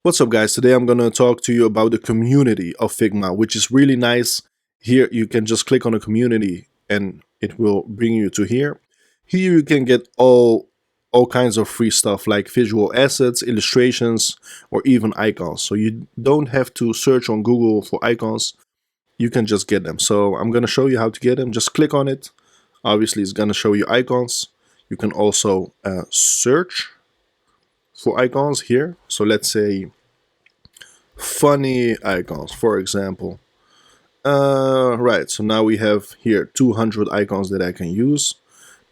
What's up, guys? Today I'm going to talk to you about the community of Figma, which is really nice. Here you can just click on the community and it will bring you to here. Here you can get all kinds of free stuff like visual assets, illustrations, or even icons. So you don't have to search on Google for icons. You can just get them. So I'm going to show you how to get them. Just click on it. Obviously, it's going to show you icons. You can also search for icons here. So let's say funny icons, for example. Right, so now we have here 200 icons that I can use.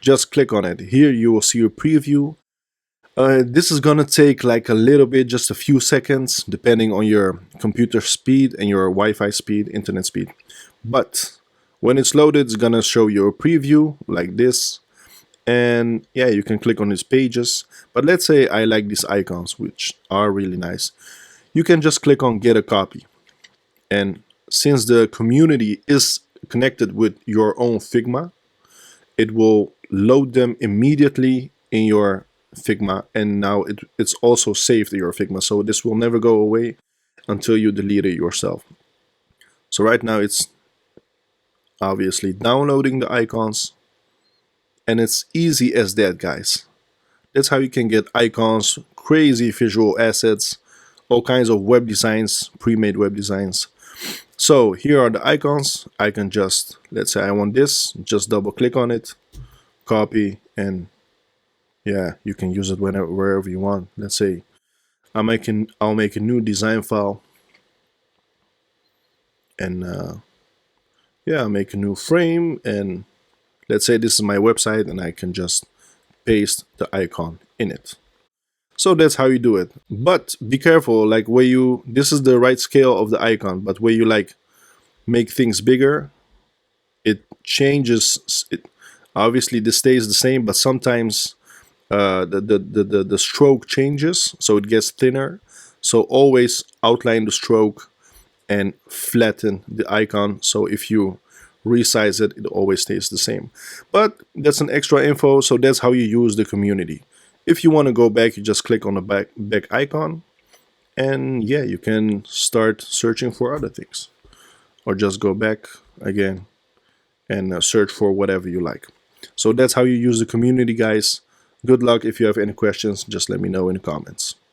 Just click on it. Here you will see a preview. This is gonna take like a little bit, just a few seconds, depending on your computer speed and your Wi-Fi speed, internet speed. But when it's loaded, it's gonna show you a preview like this. And yeah, you can click on these pages. But let's say I like these icons, which are really nice. You can just click on get a copy. And since the community is connected with your own Figma, it will load them immediately in your Figma, and now it's also saved in your Figma, so this will never go away until you delete it yourself. So right now it's obviously downloading the icons, and it's easy as that, guys. That's how you can get icons, crazy visual assets, all kinds of web designs, pre-made web designs. So here are the icons. I can just, let's say I want this, just double click on it, copy, and yeah, you can use it wherever you want. Let's say I'll make a new design file, and yeah, I'll make a new frame, and let's say this is my website, and I can just paste the icon in it. So that's how you do it. But be careful, like where you, this is the right scale of the icon, but where you like make things bigger, it changes. Obviously this stays the same, but sometimes the stroke changes, so it gets thinner. So always outline the stroke and flatten the icon, so if you resize it, it always stays the same. But that's an extra info, so that's how you use the community. If you want to go back, you just click on the back icon, and yeah, you can start searching for other things, or just go back again and search for whatever you like. So that's how you use the community, guys. Good luck. If you have any questions, just let me know in the comments.